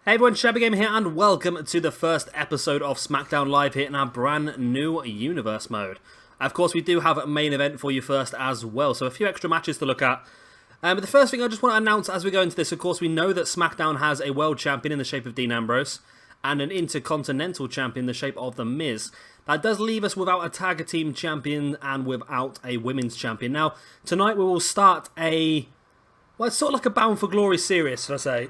Hey everyone, Shabby Gamer here, and welcome to the first episode of Smackdown Live here in our brand new universe mode. Of course, we do have a main event for you first as well, so a few extra matches to look at. But the first thing I just want to announce as we go into this, of course, we know that Smackdown has a world champion in the shape of Dean Ambrose, and an intercontinental champion in the shape of The Miz. That does leave us without a tag team champion and without a women's champion. Now, tonight we will start well, it's sort of like a Bound for Glory series, should I say.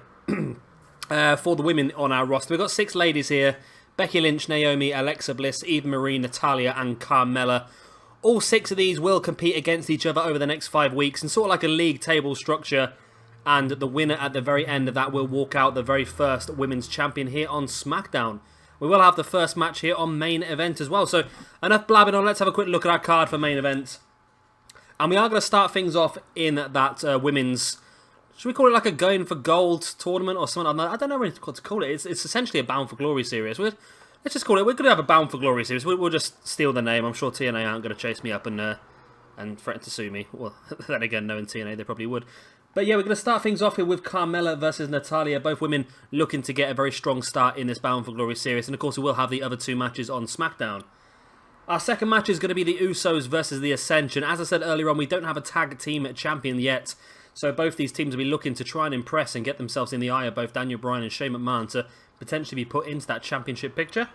For the women on our roster. We've got 6 ladies here: Becky Lynch, Naomi, Alexa Bliss, Eva Marie, Natalya and Carmella. All 6 of these will compete against each other over the next 5 weeks in sort of like a league table structure, and the winner at the very end of that will walk out the very first women's champion here on SmackDown. We will have the first match here on main event as well. So enough blabbing on, let's have a quick look at our card for main event. And we are going to start things off in that women's, should we call it like a going for gold tournament or something? I don't know what to call it. It's essentially a Bound for Glory series. Let's just call it. We're going to have a Bound for Glory series. We'll just steal the name. I'm sure TNA aren't going to chase me up and threaten to sue me. Well, then again, knowing TNA, they probably would. But yeah, we're going to start things off here with Carmella versus Natalya. Both women looking to get a very strong start in this Bound for Glory series. And of course, we will have the other 2 matches on SmackDown. Our second match is going to be the Usos versus the Ascension. As I said earlier on, we don't have a tag team champion yet. So both these teams will be looking to try and impress and get themselves in the eye of both Daniel Bryan and Shane McMahon to potentially be put into that championship picture.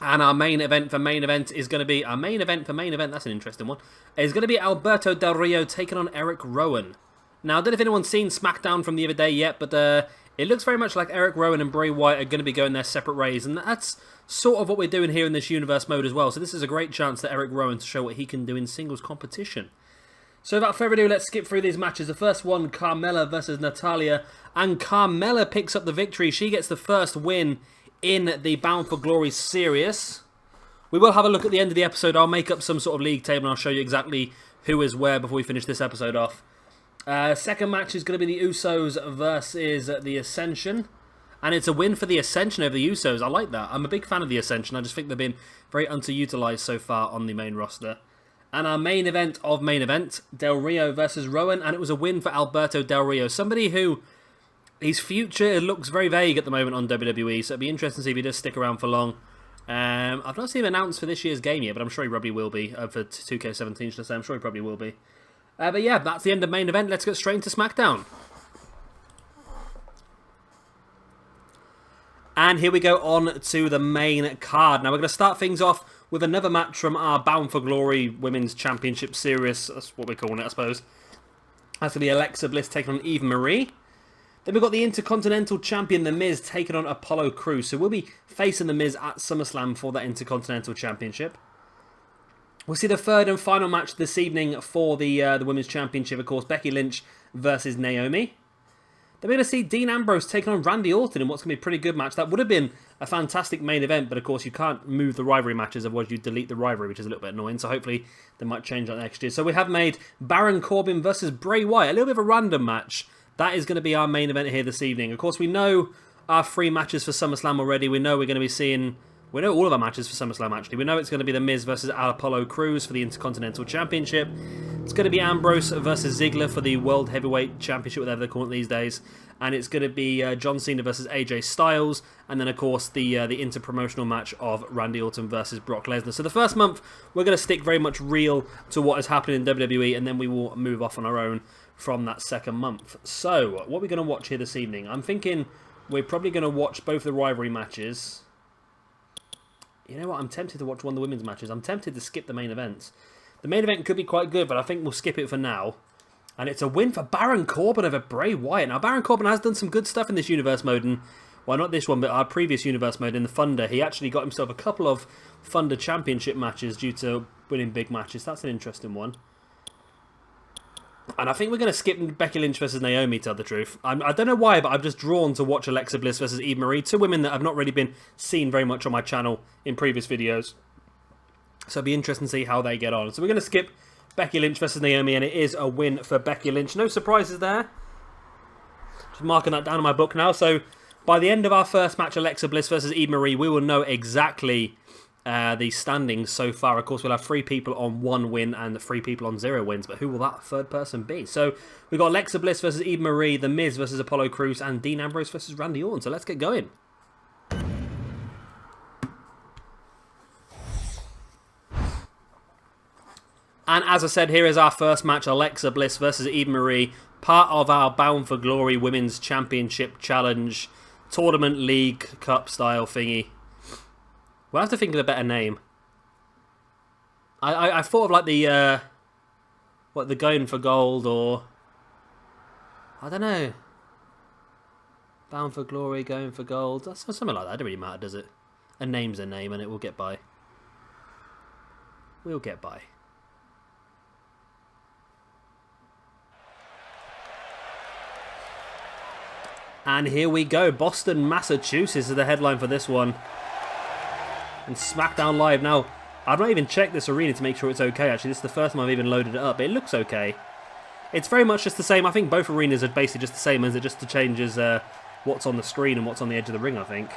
And our main event for main event is going to be... that's an interesting one. Is going to be Alberto Del Rio taking on Eric Rowan. Now, I don't know if anyone's seen SmackDown from the other day yet, but it looks very much like Eric Rowan and Bray Wyatt are going to be going their separate ways. And that's sort of what we're doing here in this universe mode as well. So this is a great chance for Eric Rowan to show what he can do in singles competition. So without further ado, let's skip through these matches. The first one, Carmella versus Natalya. And Carmella picks up the victory. She gets the first win in the Bound for Glory series. We will have a look at the end of the episode. I'll make up some sort of league table and I'll show you exactly who is where before we finish this episode off. Second match is going to be the Usos versus the Ascension. And it's a win for the Ascension over the Usos. I like that. I'm a big fan of the Ascension. I just think they've been very underutilized so far on the main roster. And our main event of main event, Del Rio versus Rowan, and it was a win for Alberto Del Rio. Somebody who, his future looks very vague at the moment on WWE, so it'd be interesting to see if he does stick around for long. I've not seen him announced for this year's game yet, but I'm sure he probably will be. For 2K17, should I say? I'm sure he probably will be. But yeah, that's the end of main event. Let's get straight into SmackDown. And here we go on to the main card. Now we're going to start things off with another match from our Bound for Glory Women's Championship Series. That's what we're calling it, I suppose. That's going to be Alexa Bliss taking on Eva Marie. Then we've got the Intercontinental Champion, The Miz, taking on Apollo Crews. So we'll be facing The Miz at SummerSlam for that Intercontinental Championship. We'll see the third and final match this evening for the Women's Championship, of course, Becky Lynch versus Naomi. Then we're going to see Dean Ambrose taking on Randy Orton in what's going to be a pretty good match. That would have been a fantastic main event, but of course you can't move the rivalry matches, otherwise you delete the rivalry, which is a little bit annoying. So hopefully they might change that next year. So we have made Baron Corbin versus Bray Wyatt, a little bit of a random match. That is going to be our main event here this evening. Of course, we know our 3 matches for SummerSlam already. We know we're going to be seeing... We know all of our matches for SummerSlam, actually. We know it's going to be The Miz versus Apollo Crews for the Intercontinental Championship. It's going to be Ambrose versus Ziggler for the World Heavyweight Championship, whatever they call it these days. And it's going to be John Cena versus AJ Styles. And then, of course, the inter-promotional match of Randy Orton versus Brock Lesnar. So the first month, we're going to stick very much real to what is happening in WWE. And then we will move off on our own from that second month. So, what are we going to watch here this evening? I'm thinking we're probably going to watch both the rivalry matches. You know what? I'm tempted to watch one of the women's matches. I'm tempted to skip the main events. The main event could be quite good, but I think we'll skip it for now. And it's a win for Baron Corbin over Bray Wyatt. Now, Baron Corbin has done some good stuff in this universe mode. And, well, not this one, but our previous universe mode in the Thunder. He actually got himself a couple of Thunder Championship matches due to winning big matches. That's an interesting one. And I think we're going to skip Becky Lynch versus Naomi, to tell the truth. I don't know why, but I'm just drawn to watch Alexa Bliss versus Eva Marie. 2 women that have not really been seen very much on my channel in previous videos. So it'll be interesting to see how they get on. So we're going to skip Becky Lynch versus Naomi, and it is a win for Becky Lynch. No surprises there. Just marking that down in my book now. So by the end of our first match, Alexa Bliss versus Eva Marie, we will know exactly the standings so far. Of course, we'll have 3 people on 1 win and 3 people on 0 wins, but who will that third person be? So we've got Alexa Bliss versus Eva Marie, The Miz versus Apollo Crews, and Dean Ambrose versus Randy Orton. So let's get going. And as I said, here is our first match, Alexa Bliss versus Eva Marie, part of our Bound for Glory Women's Championship Challenge Tournament League Cup style thingy. We'll have to think of a better name. I thought of like the the Going for Gold, or I don't know, Bound for Glory, Going for Gold, that's something like that. It doesn't really matter, does it? A name's a name, and it will get by. We'll get by. And here we go. Boston, Massachusetts is the headline for this one. And Smackdown Live. Now, I've not even checked this arena to make sure it's okay, actually. This is the first time I've even loaded it up. But it looks okay. It's very much just the same. I think both arenas are basically just the same, as it just changes what's on the screen and what's on the edge of the ring, I think.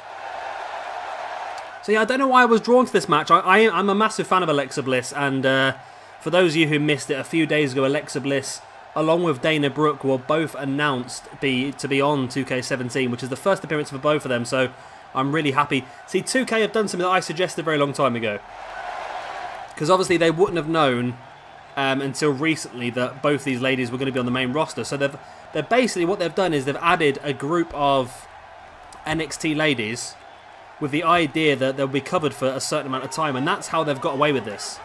So yeah, I don't know why I was drawn to this match. I'm a massive fan of Alexa Bliss. And for those of you who missed it, a few days ago, Alexa Bliss, along with Dana Brooke, were both announced to be on 2K17, which is the first appearance for both of them, so I'm really happy. See, 2K have done something that I suggested a very long time ago, because obviously they wouldn't have known until recently that both these ladies were going to be on the main roster. So they've basically, what they've done is they've added a group of NXT ladies with the idea that they'll be covered for a certain amount of time, and that's how they've got away with this.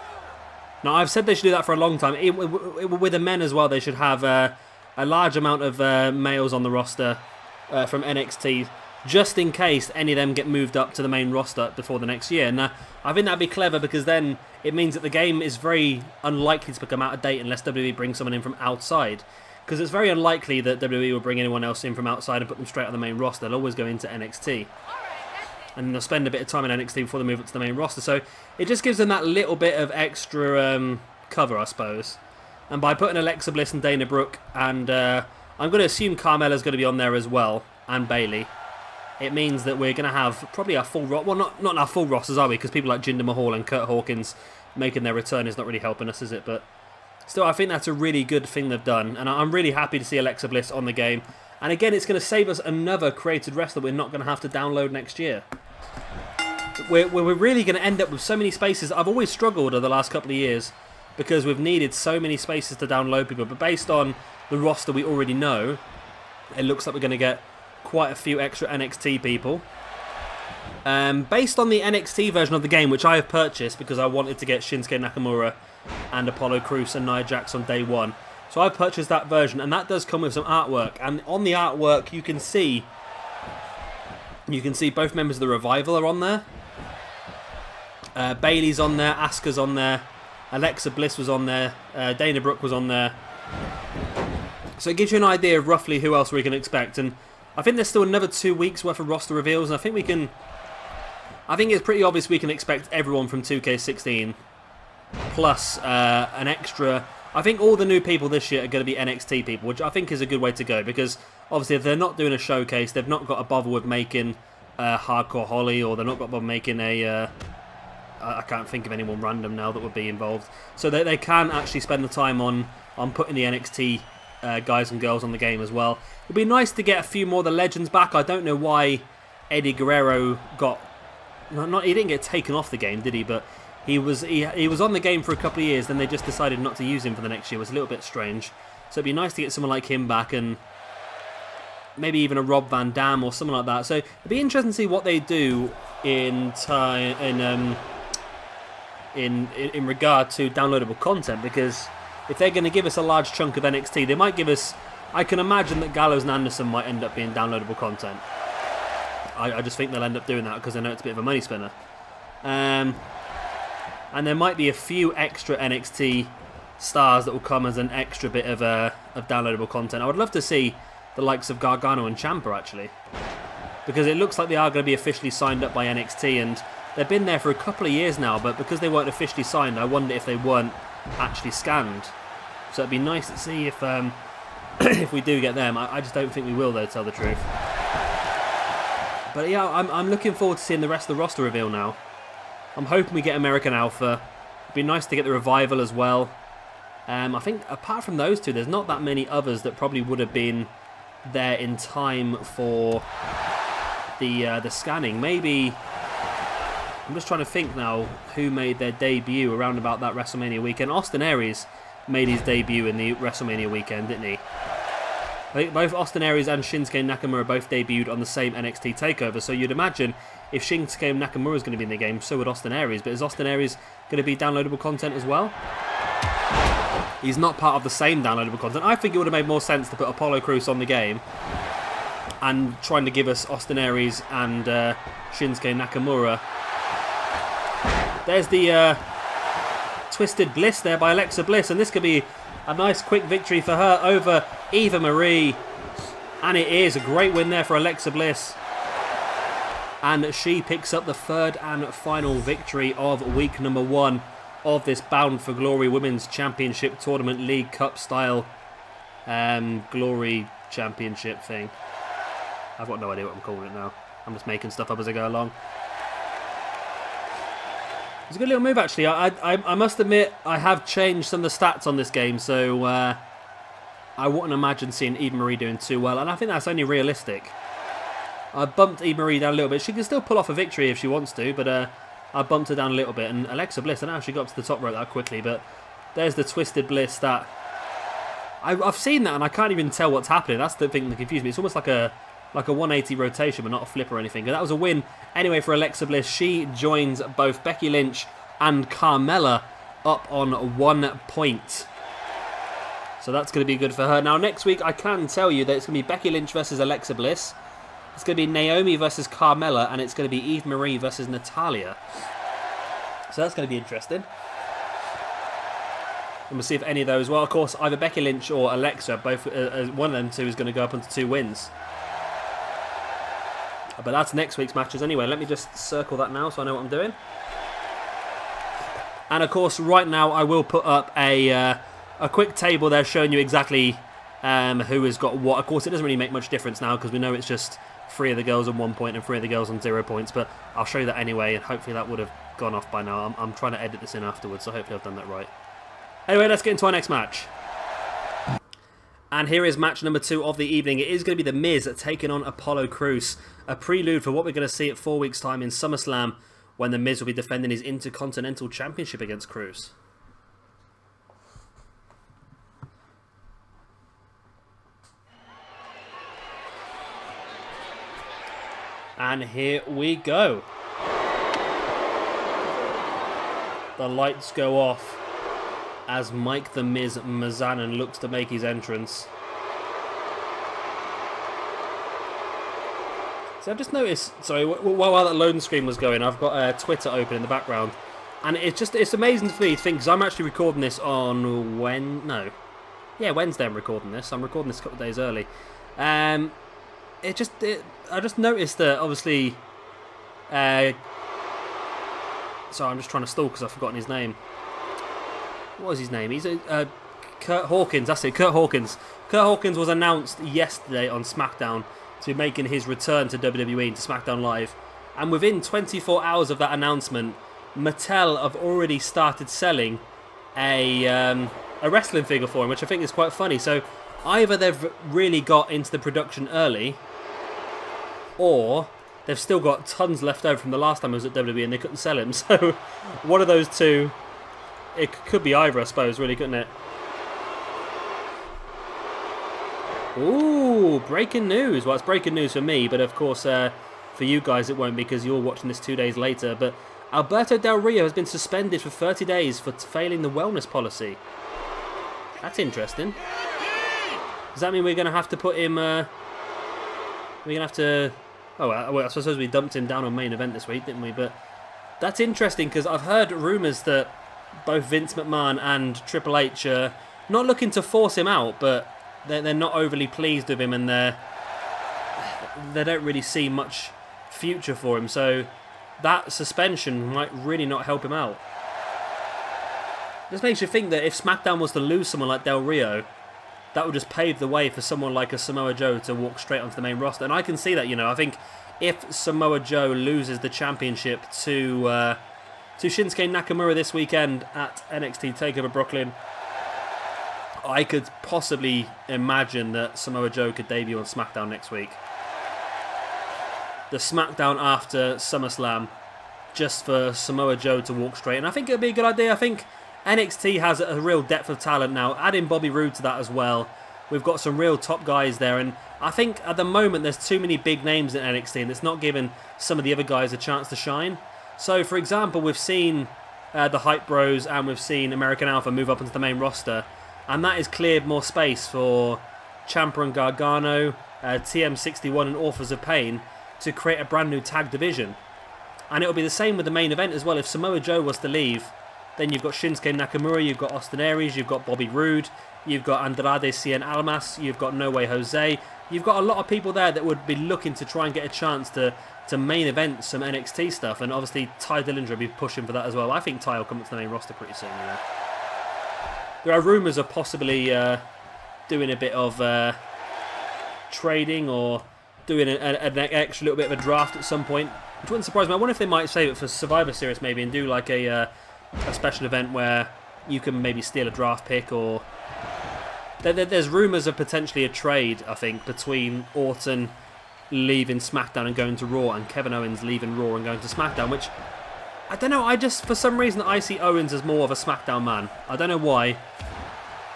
Now, I've said they should do that for a long time. With the men as well, they should have a large amount of males on the roster from NXT, just in case any of them get moved up to the main roster before the next year. Now, I think that'd be clever, because then it means that the game is very unlikely to become out of date unless WWE brings someone in from outside. Because it's very unlikely that WWE will bring anyone else in from outside and put them straight on the main roster. They'll always go into NXT. And they'll spend a bit of time in NXT before they move up to the main roster. So it just gives them that little bit of extra cover, I suppose. And by putting Alexa Bliss and Dana Brooke, and I'm going to assume Carmella's going to be on there as well, and Bayley, it means that we're going to have probably our full roster. Well, not our full rosters, are we? Because people like Jinder Mahal and Kurt Hawkins making their return is not really helping us, is it? But still, I think that's a really good thing they've done. And I'm really happy to see Alexa Bliss on the game. And again, it's going to save us another created wrestler we're not going to have to download next year. We're really going to end up with so many spaces. I've always struggled over the last couple of years because we've needed so many spaces to download people. But based on the roster we already know, it looks like we're going to get quite a few extra NXT people. Based on the NXT version of the game, which I have purchased because I wanted to get Shinsuke Nakamura and Apollo Crews and Nia Jax on day one. So I purchased that version, and that does come with some artwork. And on the artwork, you can see both members of the Revival are on there. Bayley's on there, Asuka's on there, Alexa Bliss was on there, Dana Brooke was on there. So it gives you an idea of roughly who else we can expect. And I think there's still another 2 weeks worth of roster reveals, and I think it's pretty obvious we can expect everyone from 2K16 plus an extra. I think all the new people this year are going to be NXT people, which I think is a good way to go, because obviously if they're not doing a showcase, they've not got to bother with making Hardcore Holly, or they're not got to bother making a I can't think of anyone random now that would be involved. So they can actually spend the time on putting the NXT guys and girls on the game as well. It'd be nice to get a few more of the legends back. I don't know why Eddie Guerrero got... he didn't get taken off the game, did he? But he was on the game for a couple of years, then they just decided not to use him for the next year. It was a little bit strange. So it'd be nice to get someone like him back, and maybe even a Rob Van Dam or something like that. So it'd be interesting to see what they do in regard to downloadable content, because if they're going to give us a large chunk of NXT, they might give us... I can imagine that Gallows and Anderson might end up being downloadable content. I just think they'll end up doing that because they know it's a bit of a money spinner. And there might be a few extra NXT stars that will come as an extra bit of downloadable content. I would love to see the likes of Gargano and Ciampa, actually, because it looks like they are going to be officially signed up by NXT, and they've been there for a couple of years now, but because they weren't officially signed, I wonder if they weren't actually scanned. So it'd be nice to see if if we do get them. I just don't think we will, though, to tell the truth. But yeah, I'm looking forward to seeing the rest of the roster reveal now. I'm hoping we get American Alpha. It'd be nice to get the Revival as well. I think apart from those two, there's not that many others that probably would have been there in time for the scanning. Maybe, I'm just trying to think now who made their debut around about that WrestleMania weekend. Austin Aries made his debut in the WrestleMania weekend, didn't he? I think both Austin Aries and Shinsuke Nakamura both debuted on the same NXT TakeOver, so you'd imagine if Shinsuke Nakamura is going to be in the game, so would Austin Aries. But is Austin Aries going to be downloadable content as well? He's not part of the same downloadable content. I think it would have made more sense to put Apollo Crews on the game and trying to give us Austin Aries and Shinsuke Nakamura. There's the Twisted Bliss there by Alexa Bliss, and this could be a nice quick victory for her over Eva Marie. And it is a great win there for Alexa Bliss. And she picks up the third and final victory of week number 1 of this Bound for Glory Women's Championship Tournament League Cup style Glory Championship thing. I've got no idea what I'm calling it now. I'm just making stuff up as I go along. It's a good little move, actually. I must admit, I have changed some of the stats on this game, so I wouldn't imagine seeing Eva Marie doing too well, and I think that's only realistic. I bumped Eva Marie down a little bit. She can still pull off a victory if she wants to, but I bumped her down a little bit. And Alexa Bliss, I don't know how she got up to the top rope that quickly, but there's the Twisted Bliss that... I've seen that, and I can't even tell what's happening. That's the thing that confused me. It's almost like a 180 rotation, but not a flip or anything. And that was a win anyway for Alexa Bliss. She joins both Becky Lynch and Carmella up on 1 point. So that's going to be good for her. Now, next week, I can tell you that it's going to be Becky Lynch versus Alexa Bliss. It's going to be Naomi versus Carmella, and it's going to be Eve Marie versus Natalya. So that's going to be interesting. And we'll see if any of those... Well, of course, either Becky Lynch or Alexa, both one of them two is going to go up onto 2 wins. But that's next week's matches anyway. Let me just circle that now so I know what I'm doing. And of course, right now I will put up a quick table there showing you exactly who has got what. Of course, it doesn't really make much difference now because we know it's just 3 of the girls on 1 point and 3 of the girls on 0 points. But I'll show you that anyway, and hopefully that would have gone off by now. I'm trying to edit this in afterwards, so hopefully I've done that right. Anyway, let's get into our next match. And here is match number 2 of the evening. It is going to be The Miz taking on Apollo Crews. A prelude for what we're going to see at 4 weeks' time in SummerSlam, when The Miz will be defending his Intercontinental Championship against Crews. And here we go. The lights go off as Mike The Miz Mizanin looks to make his entrance. So I've just noticed, sorry, while that loading screen was going, I've got Twitter open in the background. And it's amazing to me to think, because I'm actually recording this on Wednesday I'm recording this. I'm recording this a couple of days early. I just noticed that, obviously, sorry, I'm just trying to stall because I've forgotten his name. What was his name? He's Kurt Hawkins, that's it, Kurt Hawkins. Kurt Hawkins was announced yesterday on Smackdown to be making his return to WWE and to Smackdown Live. And within 24 hours of that announcement, Mattel have already started selling a wrestling figure for him, which I think is quite funny. So either they've really got into the production early, or they've still got tons left over from the last time he was at WWE and they couldn't sell him. So one of those two, it could be either, I suppose, really, couldn't it? Ooh, breaking news. Well, it's breaking news for me, but of course for you guys it won't, because you're watching this 2 days later. But Alberto Del Rio has been suspended for 30 days for failing the wellness policy. That's interesting. Does that mean we're going to have to put him... we're going to have to... Oh, well, I suppose we dumped him down on main event this week, didn't we? But that's interesting, because I've heard rumours that both Vince McMahon and Triple H are not looking to force him out, but they're not overly pleased with him, and they don't really see much future for him. So that suspension might really not help him out. This makes you think that if SmackDown was to lose someone like Del Rio, that would just pave the way for someone like a Samoa Joe to walk straight onto the main roster. And I can see that, you know. I think if Samoa Joe loses the championship to to Shinsuke Nakamura this weekend at NXT TakeOver Brooklyn. I could possibly imagine that Samoa Joe could debut on Smackdown next week. The Smackdown after SummerSlam, just for Samoa Joe to walk straight. And I think it would be a good idea. I think NXT has a real depth of talent now. Add in Bobby Roode to that as well. We've got some real top guys there. And I think at the moment there's too many big names in NXT and it's not giving some of the other guys a chance to shine. So, for example, we've seen the Hype Bros and we've seen American Alpha move up into the main roster. And that has cleared more space for Ciampa and Gargano, TM61 and Authors of Pain to create a brand new tag division. And it'll be the same with the main event as well. If Samoa Joe was to leave, then you've got Shinsuke Nakamura, you've got Austin Aries, you've got Bobby Roode, you've got Andrade Cien Almas, you've got No Way Jose. You've got a lot of people there that would be looking to try and get a chance to main event some NXT stuff. And obviously Ty Dillinger will be pushing for that as well. I think Ty will come up to the main roster pretty soon. You know? There are rumours of possibly doing a bit of trading or doing an extra little bit of a draft at some point. Which wouldn't surprise me. I wonder if they might save it for Survivor Series maybe and do like a special event where you can maybe steal a draft pick or... There's rumours of potentially a trade, I think, between Orton leaving SmackDown and going to Raw and Kevin Owens leaving Raw and going to SmackDown, which... I don't know, for some reason, I see Owens as more of a SmackDown man. I don't know why.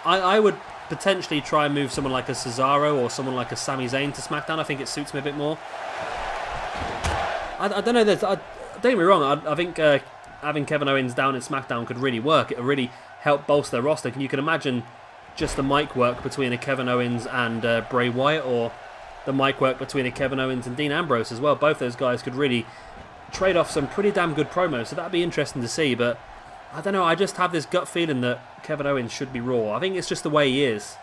I would potentially try and move someone like a Cesaro or someone like a Sami Zayn to SmackDown. I think it suits me a bit more. I don't know, don't get me wrong, I think having Kevin Owens down in SmackDown could really work. It would really help bolster their roster. You can imagine just the mic work between a Kevin Owens and Bray Wyatt, or the mic work between a Kevin Owens and Dean Ambrose as well. Both those guys could really trade off some pretty damn good promos, so that'd be interesting to see. But I don't know, I just have this gut feeling that Kevin Owens should be Raw. I think it's just the way he is.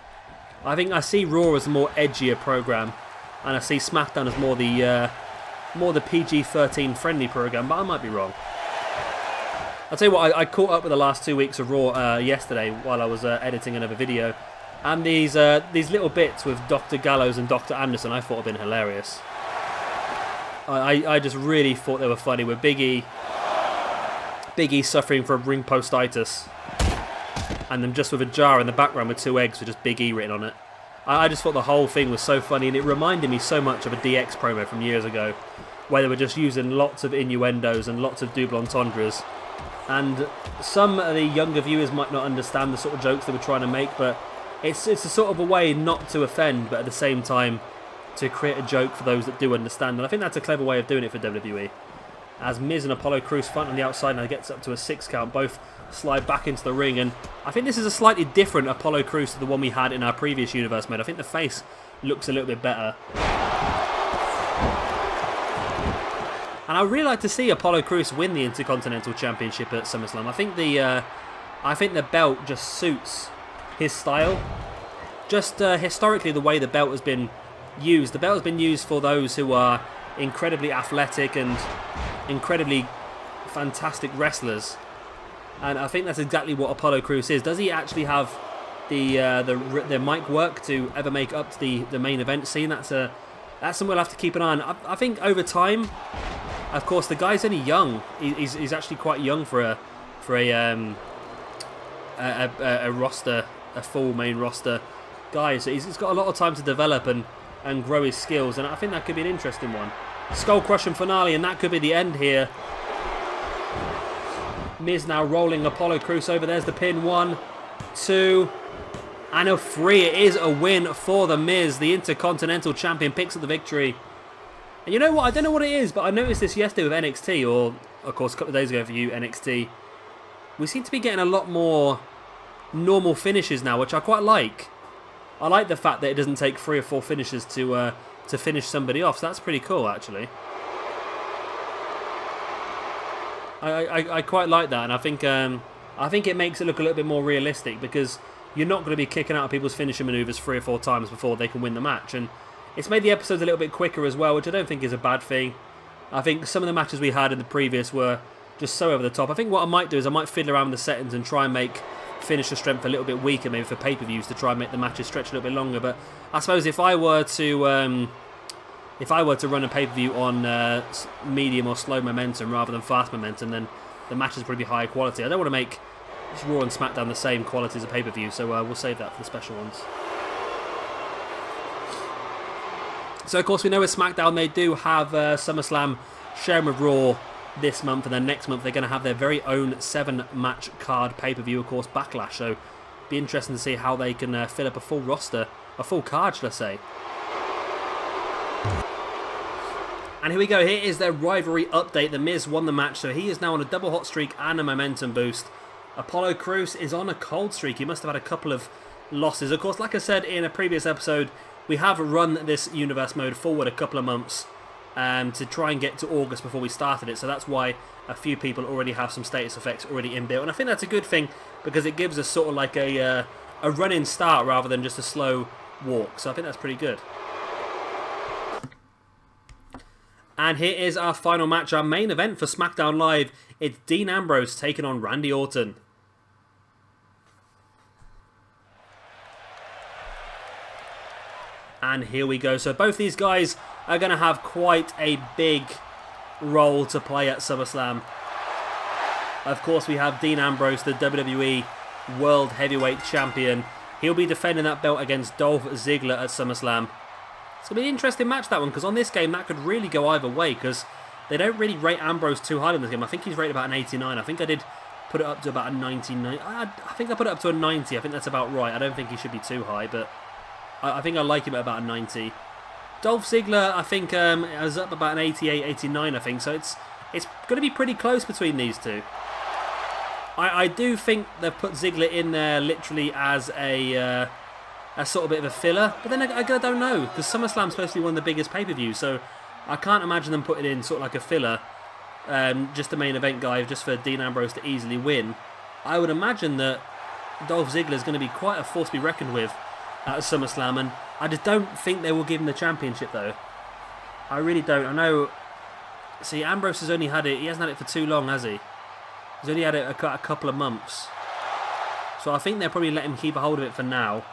I think I see Raw as a more edgier program, and I see SmackDown as more the PG-13 friendly program, but I might be wrong. I'll tell you what, I caught up with the last 2 weeks of Raw yesterday while I was editing another video, and these little bits with Dr. Gallows and Dr. Anderson I thought have been hilarious. I just really thought they were funny, with Big E suffering from ring postitis, and them just with a jar in the background with 2 eggs with just Big E written on it. I just thought the whole thing was so funny, and it reminded me so much of a DX promo from years ago, where they were just using lots of innuendos and lots of double entendres. And some of the younger viewers might not understand the sort of jokes they were trying to make, but it's a sort of a way not to offend, but at the same time to create a joke for those that do understand. And I think that's a clever way of doing it for WWE. As Miz and Apollo Crews fight on the outside, now gets up to a 6 count, both slide back into the ring. And I think this is a slightly different Apollo Crews to the one we had in our previous universe mode. I think the face looks a little bit better. And I really like to see Apollo Crews win the Intercontinental Championship at SummerSlam. I think the belt just suits his style. Just historically, the way the belt has been used. The belt has been used for those who are incredibly athletic and incredibly fantastic wrestlers. And I think that's exactly what Apollo Crews is. Does he actually have the mic work to ever make up to the main event scene? That's something we'll have to keep an eye on. I think over time, of course, the guy's only young. He's actually quite young for a roster, a full main roster guy. So he's got a lot of time to develop and grow his skills, and I think that could be an interesting one. Skull crushing finale, and that could be the end here. Miz now rolling Apollo Crews over. There's the pin. 1, 2, and a 3. It is a win for the Miz. The Intercontinental Champion picks up the victory. And you know what? I don't know what it is, but I noticed this yesterday with NXT, or of course a couple of days ago for you, NXT. We seem to be getting a lot more normal finishes now, which I quite like. I like the fact that it doesn't take 3 or 4 finishes to finish somebody off. So that's pretty cool, actually. I quite like that, and I think it makes it look a little bit more realistic, because you're not going to be kicking out people's finishing maneuvers 3 or 4 times before they can win the match. And it's made the episodes a little bit quicker as well, which I don't think is a bad thing. I think some of the matches we had in the previous were just so over the top. I think what I might do is I might fiddle around with the settings and try and make finisher strength a little bit weaker, maybe for pay-per-views, to try and make the matches stretch a little bit longer. But I suppose if I were to run a pay-per-view on medium or slow momentum rather than fast momentum, then the matches will probably be higher quality. I don't want to make Raw and SmackDown the same quality as a pay-per-view, so we'll save that for the special ones. So, of course, we know with SmackDown they do have SummerSlam sharing with Raw this month, and then next month they're going to have their very own 7-match card pay-per-view, of course, Backlash. So, be interesting to see how they can fill up a full roster, a full card, should I say. And here we go, here is their rivalry update. The Miz won the match, so he is now on a double hot streak and a momentum boost. Apollo Crews is on a cold streak. He must have had a couple of losses. Of course, like I said in a previous episode, we have run this universe mode forward a couple of months to try and get to August before we started it. So that's why a few people already have some status effects already inbuilt. And I think that's a good thing because it gives us sort of like a run-in start rather than just a slow walk. So I think that's pretty good. And here is our final match, our main event for SmackDown Live. It's Dean Ambrose taking on Randy Orton. And here we go. So both these guys are going to have quite a big role to play at SummerSlam. Of course, we have Dean Ambrose, the WWE World Heavyweight Champion. He'll be defending that belt against Dolph Ziggler at SummerSlam. It's going to be an interesting match, that one, because on this game, that could really go either way, because they don't really rate Ambrose too high in this game. I think he's rated about an 89. I think I did put it up to about a 99. I think I put it up to a 90. I think that's about right. I don't think he should be too high, but I think I like him at about a 90. Dolph Ziggler, I think, is up about an 88, 89, I think, so it's going to be pretty close between these two. I do think they've put Ziggler in there literally as a sort of bit of a filler, but then I don't know, because SummerSlam's supposed to be one of the biggest pay-per-views, so I can't imagine them putting in sort of like a filler, just the main event guy, just for Dean Ambrose to easily win. I would imagine that Dolph Ziggler is going to be quite a force to be reckoned with at SummerSlam, and I just don't think they will give him the championship, though. I really don't. I know, see, Ambrose has only had it, he hasn't had it for too long, has he? He's only had it a couple of months. So I think they'll probably let him keep a hold of it for now.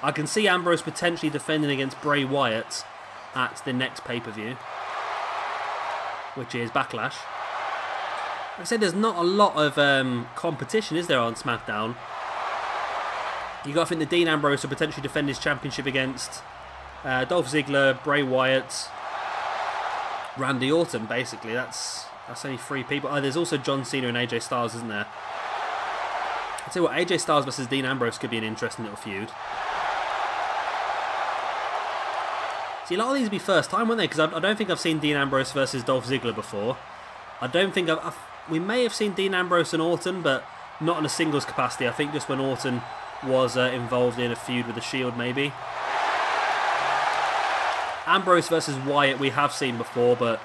I can see Ambrose potentially defending against Bray Wyatt at the next pay-per-view, which is Backlash. Like I said, there's not a lot of competition, is there, on SmackDown? You got to think that Dean Ambrose will potentially defend his championship against Dolph Ziggler, Bray Wyatt, Randy Orton, basically. That's only 3 people. Oh, there's also John Cena and AJ Styles, isn't there? I'll tell you what, AJ Styles versus Dean Ambrose could be an interesting little feud. See, a lot of these would be first time, wouldn't they? Because I don't think I've seen Dean Ambrose versus Dolph Ziggler before. I don't think we may have seen Dean Ambrose and Orton, but not in a singles capacity. I think just when Orton was involved in a feud with the Shield, maybe. Ambrose versus Wyatt we have seen before, but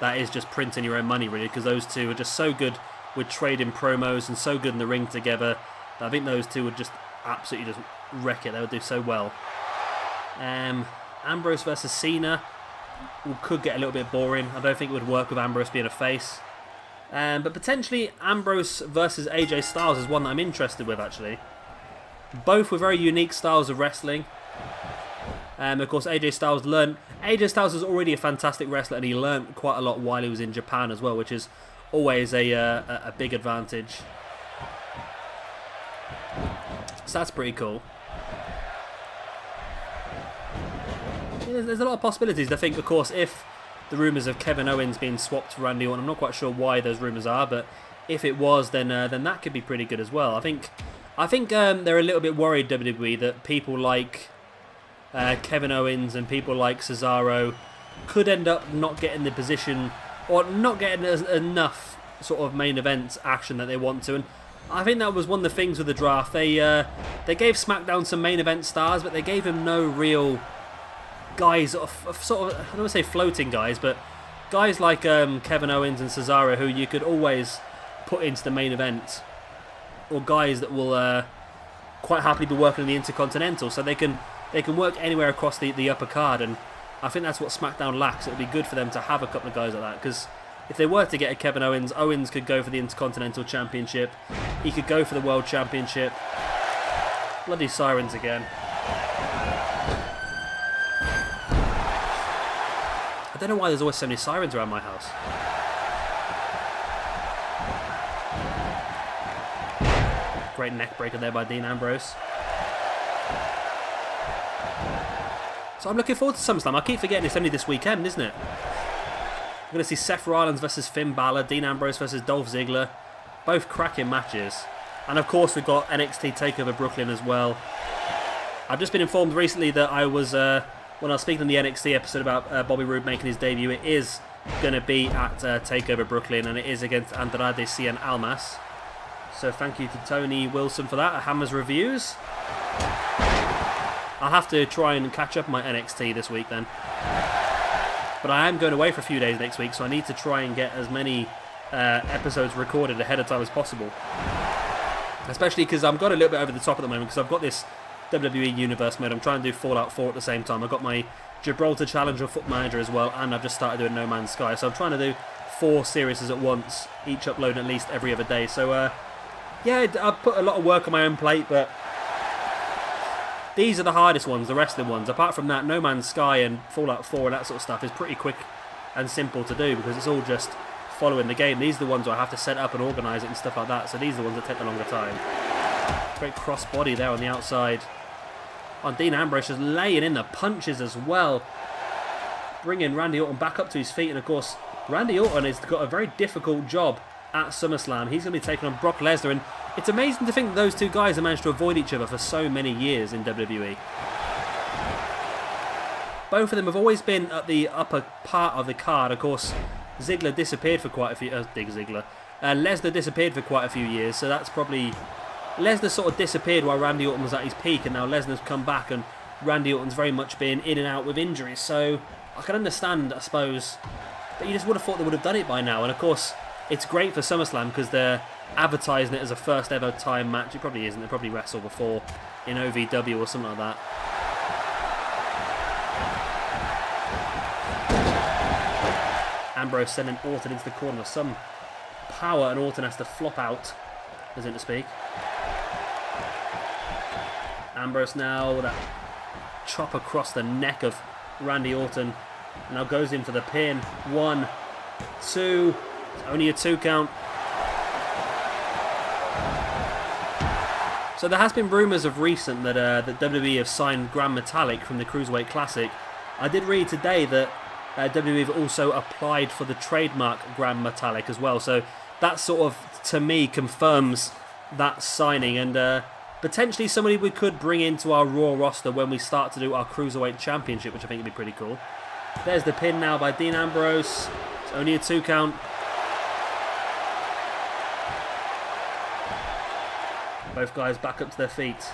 that is just printing your own money, really, because those two are just so good with trading promos and so good in the ring together that I think those two would just absolutely just wreck it. They would do so well. Ambrose versus Cena could get a little bit boring. I don't think it would work with Ambrose being a face. But potentially Ambrose versus AJ Styles is one that I'm interested with, actually. Both with very unique styles of wrestling. Of course, AJ Styles is already a fantastic wrestler, and he learned quite a lot while he was in Japan as well, which is always a big advantage. So that's pretty cool. Yeah, there's a lot of possibilities. I think, of course, if the rumours of Kevin Owens being swapped for Randy Orton, I'm not quite sure why those rumours are, but if it was, then that could be pretty good as well. I think they're a little bit worried, WWE, that people like Kevin Owens and people like Cesaro could end up not getting the position or not getting enough sort of main event action that they want to. And I think that was one of the things with the draft. They gave SmackDown some main event stars, but they gave him no real guys, sort of, I don't want to say floating guys, but guys like Kevin Owens and Cesaro, who you could always put into the main event, or guys that will quite happily be working in the Intercontinental, so they can work anywhere across the upper card. And I think that's what SmackDown lacks. It would be good for them to have a couple of guys like that, because if they were to get a Kevin Owens, Owens could go for the Intercontinental Championship, he could go for the World Championship. Bloody sirens again. I don't know why there's always so many sirens around my house. Great neck breaker there by Dean Ambrose. So I'm looking forward to SummerSlam. I keep forgetting it's only this weekend, isn't it? We're going to see Seth Rollins versus Finn Balor, Dean Ambrose versus Dolph Ziggler. Both cracking matches. And of course we've got NXT TakeOver Brooklyn as well. I've just been informed recently that I was, when I was speaking in the NXT episode about Bobby Roode making his debut, it is going to be at TakeOver Brooklyn, and it is against Andrade Cien Almas. So thank you to Tony Wilson for that at Hammers Reviews. I'll have to try and catch up my NXT this week then. But I am going away for a few days next week, so I need to try and get as many episodes recorded ahead of time as possible. Especially because I've got a little bit over the top at the moment, because I've got this WWE Universe mode. I'm trying to do Fallout 4 at the same time. I've got my Gibraltar Challenger Foot Manager as well, and I've just started doing No Man's Sky. So I'm trying to do 4 series at once, each upload at least every other day. So yeah, I've put a lot of work on my own plate, but these are the hardest ones, the wrestling ones. Apart from that, No Man's Sky and Fallout 4 and that sort of stuff is pretty quick and simple to do, because it's all just following the game. These are the ones where I have to set up and organise it and stuff like that, so these are the ones that take the longer time. Great cross body there on the outside. On Dean Ambrose just laying in the punches as well, bringing Randy Orton back up to his feet. And of course Randy Orton has got a very difficult job at SummerSlam. He's going to be taking on Brock Lesnar, and it's amazing to think that those two guys have managed to avoid each other for so many years in WWE. Both of them have always been at the upper part of the card. Of course, Ziggler disappeared for quite a few... Lesnar disappeared for quite a few years, so that's probably... Lesnar sort of disappeared while Randy Orton was at his peak, and now Lesnar's come back, and Randy Orton's very much been in and out with injuries. So I can understand, I suppose, but you just would have thought they would have done it by now. And of course, it's great for SummerSlam because they're advertising it as a first ever time match. It probably isn't. They probably wrestle before in OVW or something like that. Ambrose sending Orton into the corner with some power, and Orton has to flop out, as in to speak. Ambrose now with that chop across the neck of Randy Orton. Now goes in for the pin. 1, 2. It's only a 2 count. So there has been rumours of recent that that WWE have signed Grand Metalik from the Cruiserweight Classic. I did read today that WWE have also applied for the trademark Grand Metalik as well. So that sort of, to me, confirms that signing, and potentially somebody we could bring into our Raw roster when we start to do our Cruiserweight Championship, which I think would be pretty cool. There's the pin now by Dean Ambrose. It's only a 2 count. Both guys back up to their feet.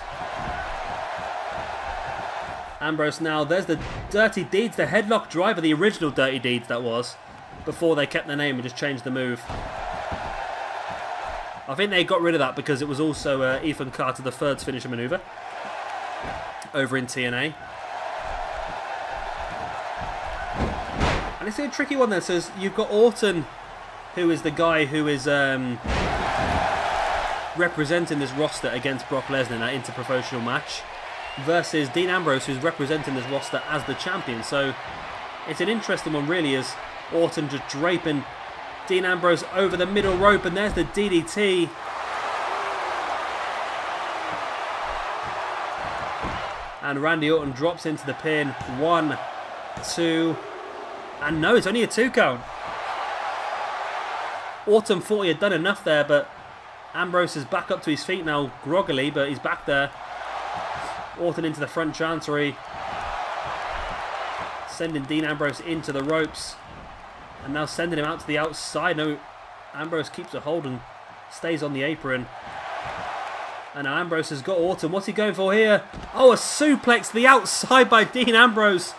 Ambrose now, there's the Dirty Deeds, the headlock driver, the original Dirty Deeds that was, before they kept their name and just changed the move. I think they got rid of that because it was also Ethan Carter III's finisher maneuver over in TNA. And it's a tricky one there. So you've got Orton, who is the guy who is representing this roster against Brock Lesnar in that interprofessional match, versus Dean Ambrose, who's representing this roster as the champion. So it's an interesting one really, as Orton just draping Dean Ambrose over the middle rope, and there's the DDT. And Randy Orton drops into the pin. 1, 2, and no, it's only a 2 count. Orton thought he had done enough there, but Ambrose is back up to his feet now, groggily, but he's back there. Orton into the front chancery, sending Dean Ambrose into the ropes, and now sending him out to the outside. No, Ambrose keeps a hold and stays on the apron. And now Ambrose has got Orton. What's he going for here? Oh, a suplex to the outside by Dean Ambrose.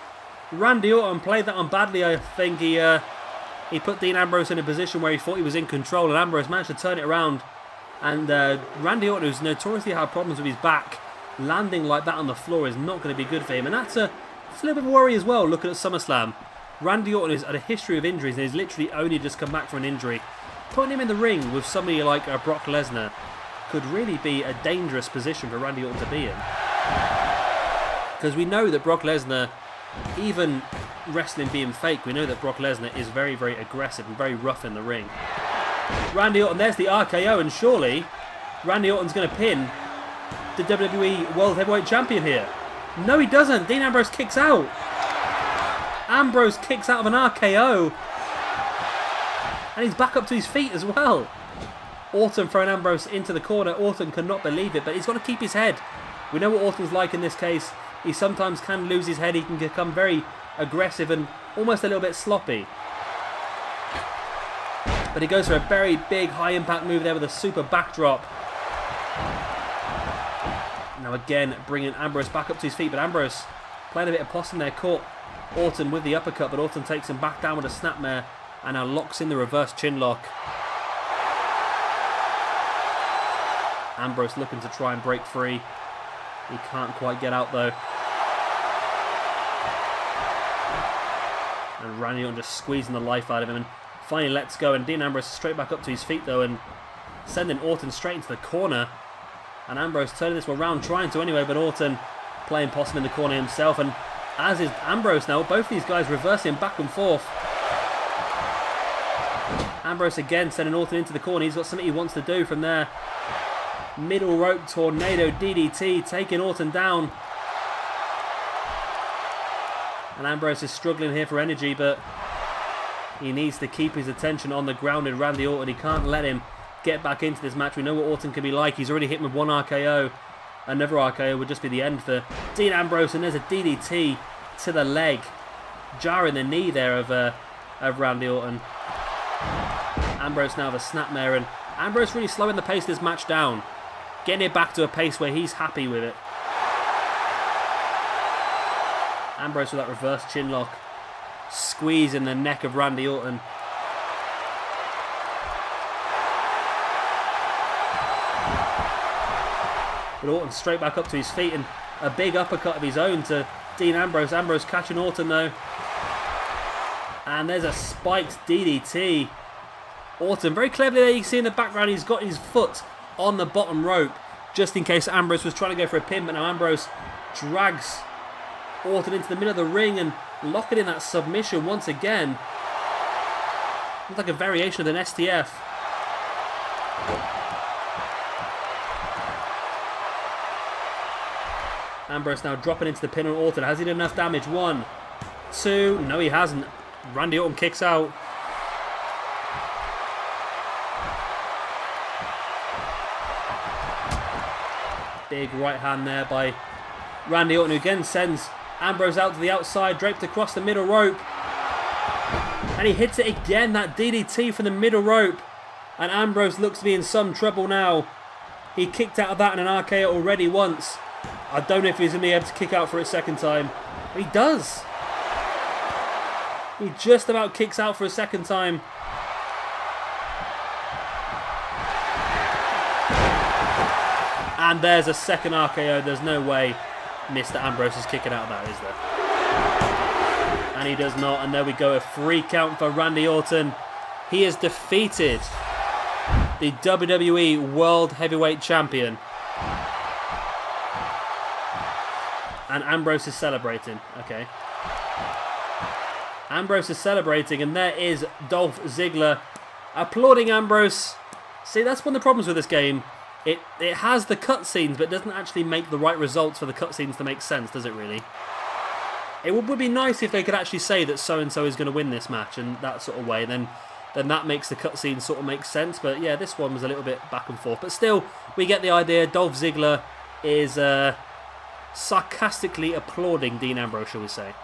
Randy Orton played that on badly, I think. He put Dean Ambrose in a position where he thought he was in control, and Ambrose managed to turn it around. And Randy Orton, who's notoriously had problems with his back, landing like that on the floor is not going to be good for him. And that's a little bit of a worry as well, looking at SummerSlam. Randy Orton has had a history of injuries, and he's literally only just come back from an injury. Putting him in the ring with somebody like Brock Lesnar could really be a dangerous position for Randy Orton to be in. Because we know that Brock Lesnar, even wrestling being fake, we know that Brock Lesnar is very, very aggressive and very rough in the ring. Randy Orton, there's the RKO, and surely Randy Orton's going to pin the WWE World Heavyweight Champion here. No, he doesn't. Dean Ambrose kicks out. Ambrose kicks out of an RKO. And he's back up to his feet as well. Orton throwing Ambrose into the corner. Orton cannot believe it, but he's got to keep his head. We know what Orton's like in this case. He sometimes can lose his head. He can become very aggressive and almost a little bit sloppy. But he goes for a very big high impact move there with a super backdrop. Now again, bringing Ambrose back up to his feet, but Ambrose playing a bit of possum there, caught Orton with the uppercut, but Orton takes him back down with a snapmare and now locks in the reverse chin lock. Ambrose looking to try and break free. He can't quite get out though. And Randy Orton just squeezing the life out of him and finally lets go, and Dean Ambrose straight back up to his feet though and sending Orton straight into the corner. And Ambrose turning this one around, trying to anyway, but Orton playing possum in the corner himself, and as is Ambrose now. Both these guys reversing back and forth. Ambrose again sending Orton into the corner. He's got something he wants to do from there. Middle rope tornado DDT, taking Orton down. And Ambrose is struggling here for energy, but he needs to keep his attention on the grounded Randy Orton. He can't let him get back into this match. We know what Orton can be like. He's already hit him with one RKO. Another RKO would just be the end for Dean Ambrose, and there's a DDT to the leg, jarring the knee there of Randy Orton. Ambrose now with a snapmare, and Ambrose really slowing the pace of this match down, getting it back to a pace where he's happy with it. Ambrose with that reverse chin lock, squeezing the neck of Randy Orton. But Orton straight back up to his feet, and a big uppercut of his own to Dean Ambrose. Ambrose catching Orton though. And there's a spiked DDT. Orton very cleverly there, you can see in the background he's got his foot on the bottom rope just in case Ambrose was trying to go for a pin, but now Ambrose drags Orton into the middle of the ring and locking in that submission once again. Looks like a variation of an STF. Ambrose now dropping into the pin on Orton. Has he done enough damage? 1, 2. No, he hasn't. Randy Orton kicks out. Big right hand there by Randy Orton, who again sends Ambrose out to the outside, draped across the middle rope. And he hits it again, that DDT from the middle rope. And Ambrose looks to be in some trouble now. He kicked out of that in an RKO already once. I don't know if he's going to be able to kick out for a second time. But he does. He just about kicks out for a second time. And there's a second RKO. There's no way Mr. Ambrose is kicking out of that, is there? And he does not. And there we go. A 3 count for Randy Orton. He has defeated the WWE World Heavyweight Champion. And Ambrose is celebrating. Okay. Ambrose is celebrating, and there is Dolph Ziggler applauding Ambrose. See, that's one of the problems with this game. It has the cutscenes, but doesn't actually make the right results for the cutscenes to make sense, does it really? It would be nice if they could actually say that so-and-so is going to win this match, and that sort of way. Then that makes the cutscene sort of make sense. But yeah, this one was a little bit back and forth. But still, we get the idea. Dolph Ziggler is sarcastically applauding Dean Ambrose, shall we say.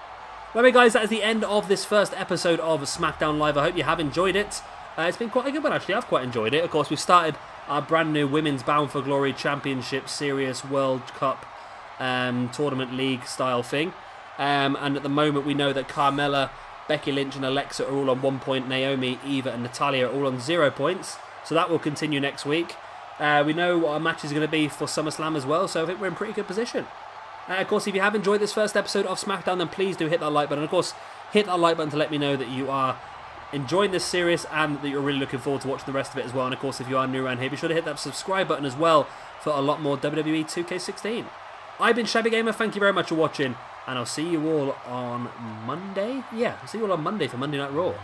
Well, anyway, guys, that is the end of this first episode of Smackdown Live. I hope you have enjoyed it. It's been quite a good one, actually. I've quite enjoyed it. Of course, we've started our brand new Women's Bound for Glory Championship Series World Cup Tournament League style thing. And at the moment, we know that Carmella, Becky Lynch and Alexa are all on 1 point. Naomi, Eva and Natalya are all on 0 points. So that will continue next week. We know what our match is going to be for SummerSlam as well. So I think we're in pretty good position. Of course, if you have enjoyed this first episode of Smackdown, then please do hit that like button. And of course, hit that like button to let me know that you are enjoying this series and that you're really looking forward to watching the rest of it as well. And of course, if you are new around here, be sure to hit that subscribe button as well for a lot more WWE 2K16. I've been Shabby Gamer, thank you very much for watching, and I'll see you all on Monday. Yeah, I'll see you all on Monday for Monday Night Raw.